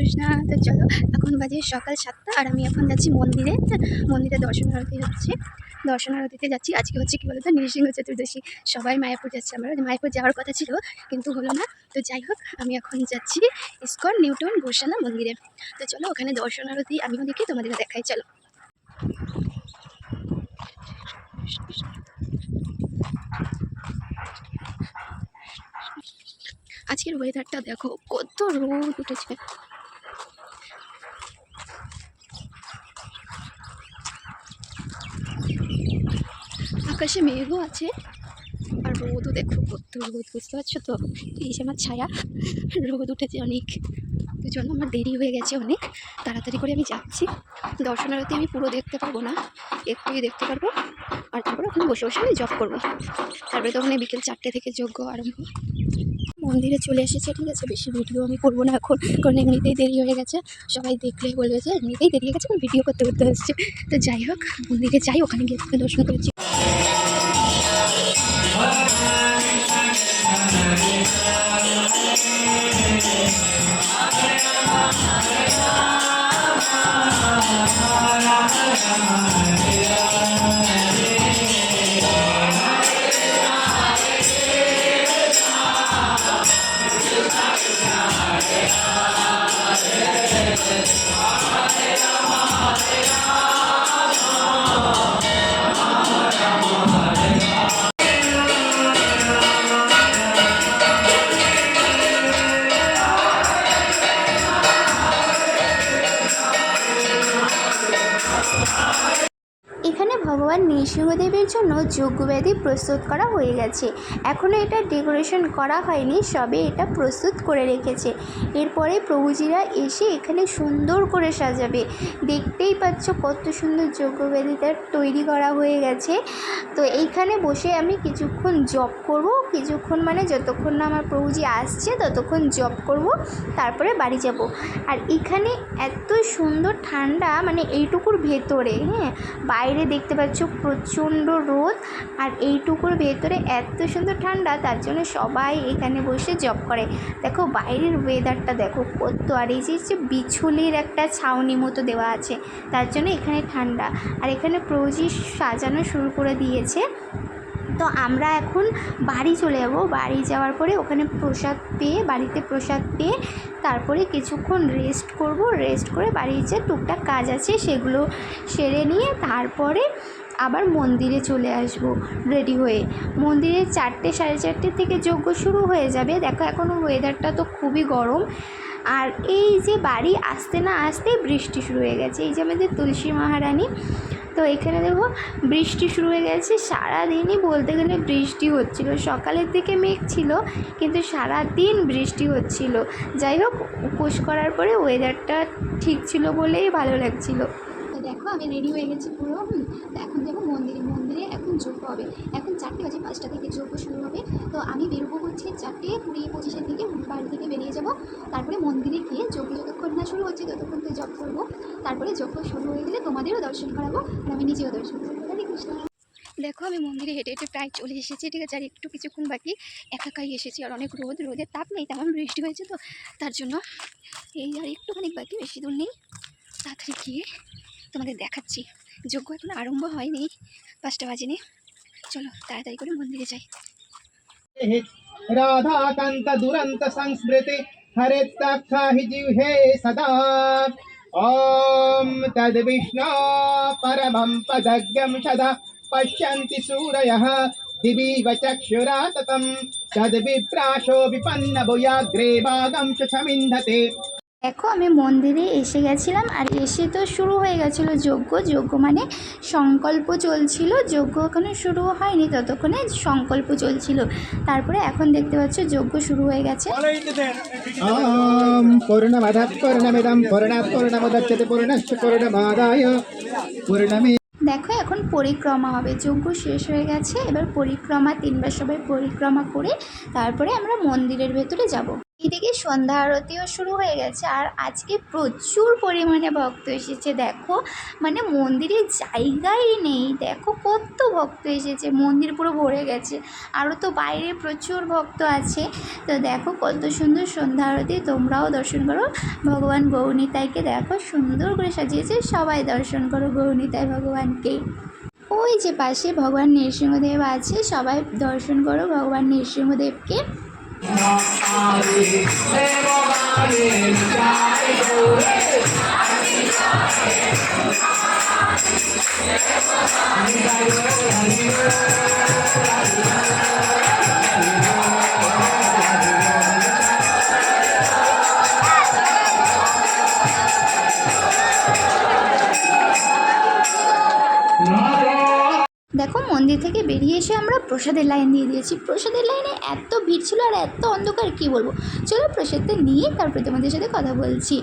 কৃষ্ণা। তো চলো, এখন বাজে সকাল 7টা আর আমি এখন যাচ্ছি মন্দিরে। মন্দিরে দর্শন আরতি হচ্ছে, দর্শন আরতিতে যাচ্ছি। আজকে হচ্ছে কী বলতো, নৃসিংহ চতুর্দশী। সবাই মায়াপুর যাচ্ছে, আমরা মায়াপুর যাওয়ার কথা ছিল কিন্তু হলো না। তো যাই হোক, আমি এখন যাচ্ছি ইস্কন নিউটন গোশালা মন্দিরে। তো চলো, ওখানে দর্শন আরতি আমিও দেখি, তোমাদের দেখাই। চলো। আজকের ওয়েদারটা দেখো, কত রোদ উঠেছে। আকাশে মেঘও আছে আর রোদও দেখো, কত রোদ, বুঝতে পারছো তো? এই যে আমার ছায়া, রোদ উঠেছে অনেক, ওই জন্য আমার দেরি হয়ে গেছে অনেক। তাড়াতাড়ি করে আমি যাচ্ছি। দর্শন আরতি আমি পুরো দেখতে পারবো না, একটুই দেখতে পারবো। আর তারপরে ওখানে বসে বসে আমি জব করবো। তারপরে তো ওখানে বিকেল 4টে থেকে যজ্ঞ আরম্ভ। মন্দিরে চলে এসেছে, ঠিক আছে। বেশি ভিডিও আমি করবো না এখন, কারণ এমনিতেই দেরি হয়ে গেছে। সবাই দেখলেই বলবে যে এমনিতেই দেরি হয়ে গেছে, কারণ ভিডিও করতে করতে হচ্ছে। তো যাই হোক, মন্দিরে যাই, ওখানে গিয়ে দর্শন করেছি। এখানে ভগবান নৃসিংহদেবের জন্য যজ্ঞবেদী প্রস্তুত করা হয়ে গেছে। এখনও এটা ডেকোরেশন করা হয়নি, সবে এটা প্রস্তুত করে রেখেছে। এরপরে প্রভুজিরা এসে এখানে সুন্দর করে সাজাবে। দেখতেই পাচ্ছ কত সুন্দর যজ্ঞবেদীটা তৈরি করা হয়ে গেছে। তো এইখানে বসে আমি কিছুক্ষণ জপ করব, কিছুক্ষণ মানে যতক্ষণ না আমার প্রভুজি আসছে ততক্ষণ জপ করব, তারপরে বাড়ি যাব। আর এখানে এত সুন্দর ঠান্ডা, মানে এইটুকুর ভেতরে, হ্যাঁ, বাইরে দেখতে পাচ্ছ প্রচণ্ড রোদ, আর এইটুকুর ভেতরে এত সুন্দর ঠান্ডা, তার জন্য সবাই এখানে বসে জব করে। দেখো বাইরের ওয়েদারটা দেখো কত, আর এই যে বিছুলির একটা ছাউনি মতো দেওয়া আছে, তার জন্য এখানে ঠান্ডা। আর এখানে প্রভুজি সাজানো শুরু করে দিয়েছে। তো আমরা এখন বাড়ি চলে যাব। বাড়ি যাওয়ার পরে ওখানে প্রসাদ পেয়ে, বাড়িতে প্রসাদ পেয়ে তারপরে কিছুক্ষণ রেস্ট করব। রেস্ট করে বাড়ির যে টুকটাক কাজ আছে সেগুলো সেরে নিয়ে তারপরে আবার মন্দিরে চলে আসব রেডি হয়ে। মন্দিরে 4টে সাড়ে 4টে থেকে যজ্ঞ শুরু হয়ে যাবে। দেখো এখনও ওয়েদারটা তো খুবই গরম। আর এই যে বাড়ি আসতে না আসতেই বৃষ্টি শুরু হয়ে গেছে। এই যে আমাদের তুলসী মহারানী, তো এখানে দেখো বৃষ্টি শুরু হয়ে গেছে। সারাদিনই বলতে গেলে বৃষ্টি হচ্ছিল, সকালের দিকে মেঘ ছিল কিন্তু সারাদিন বৃষ্টি হচ্ছিল। যাই হোক, উপোস করার পরে ওয়েদারটা ঠিক ছিল বলেই ভালো লাগছিল। তো দেখো আমি রেডি হয়ে গেছি পুরো। এখন যাবো মন্দিরে। মন্দিরে এখন যজ্ঞ হবে। এখন 4টে বাজে, 5টা থেকে যজ্ঞ শুরু হবে। তো আমি বেরোবো হচ্ছে 4:20-25 থেকে, বাড়ি থেকে বেরিয়ে যাব। তারপরে মন্দিরে গিয়ে যজ্ঞ যতক্ষণ না শুরু হচ্ছে ততক্ষণ তো জপ করবো। তারপরে যজ্ঞ শুরু হয়ে গেলে তোমাদেরও দর্শন করাবো আর আমি নিজেও দর্শন করবো। হরে কৃষ্ণ। দেখো আমি মন্দিরে হেঁটে হেঁটে প্রায় চলে এসেছি, ঠিক আছে। আর একটু কিছুক্ষণ বাকি। একাই এসেছি আর অনেক রোদ, রোদের তাপ নেই, তেমন বৃষ্টি হয়েছে তো তার জন্য। এই আর একটুখানি বাকি, বেশি দূর নেই। তাড়াতাড়ি গিয়ে তোমাদের দেখাচ্ছি। যজ্ঞ এখন আরম্ভ হয়নি, 5টা বাজেনি। চলো তাড়াতাড়ি করে মন্দিরে যাই। राधाकांत दुरंत संस्मृति हरिताक्षा हि जिह्वे सदा ओम तद विष्णु परमं पदज्ञं सदा पश्यन्ति सूरयः दिवीव चक्षुरा ततं तद्विप्राशो विपन्न भूयाग्रे भागं शमिन्धते। দেখো আমি মন্দিরে এসে গেছিলাম, আর এসে তো শুরু হয়ে গেছিলো যজ্ঞ। যজ্ঞ মানে সংকল্প চলছিল, যজ্ঞ এখনো শুরু হয়নি, ততক্ষণে সংকল্প চলছিল। তারপরে এখন দেখতে পাচ্ছ যজ্ঞ শুরু হয়ে গেছে। पूर्णमदः पूर्णमिदं पूर्णात् पूर्णमुदच्यते पूर्णस्य पूर्णमादाय पूर्णमेव। দেখো এখন পরিক্রমা হবে। যজ্ঞ শেষ হয়ে গেছে, এবার পরিক্রমা 3বার সবাই পরিক্রমা করে তারপরে আমরা মন্দিরের ভেতরে যাব। এদিকে সন্ধ্যা আরতিও শুরু হয়ে গেছে আর আজকে প্রচুর পরিমাণে ভক্ত এসেছে। দেখো মানে মন্দিরে জায়গাই নেই, দেখো কত ভক্ত এসেছে, মন্দির পুরো ভরে গেছে। আরও তো বাইরে প্রচুর ভক্ত আছে। তো দেখো কত সুন্দর সন্ধ্যা আরতি, তোমরাও দর্শন করো। ভগবান গৌরনিতাইকে দেখো সুন্দর করে সাজিয়েছে, সবাই দর্শন করো গৌরনিতাই ভগবানকে। ওই যে পাশে ভগবান নৃসিংহদেব আছে, সবাই দর্শন করো ভগবান নৃসিংহদেবকে। দেখো মন্দির থেকে বেরিয়ে এসে আমরা প্রসাদের লাইন দিয়ে দিয়েছি। প্রসাদের লাইনে এত ভিড় ছিল আর এত অন্ধকার কী বলবো। চলো প্রসাদটা নিয়ে তারপরে তোমাদের সাথে কথা বলছি।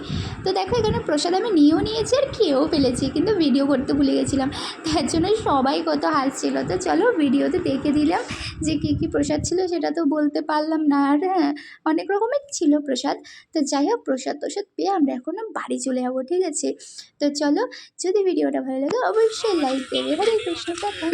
তো দেখো এখানে প্রসাদ আমি নিয়েও নিয়েছি আর খেয়েও ফেলেছি, কিন্তু ভিডিও করতে ভুলে গেছিলাম, তার জন্য সবাই কত হাসছিল। তো চলো ভিডিওতে দেখে দিলাম যে কী কী প্রসাদ ছিল, সেটা তো বলতে পারলাম না। আর হ্যাঁ, অনেক রকমের ছিল প্রসাদ। তো যাই হোক প্রসাদ পেয়ে আমরা এখন বাড়ি চলে যাবো, ঠিক আছে। তো চলো, যদি ভিডিওটা ভালো লাগে অবশ্যই লাইক দেবে। হরে কৃষ্ণ, টাটা।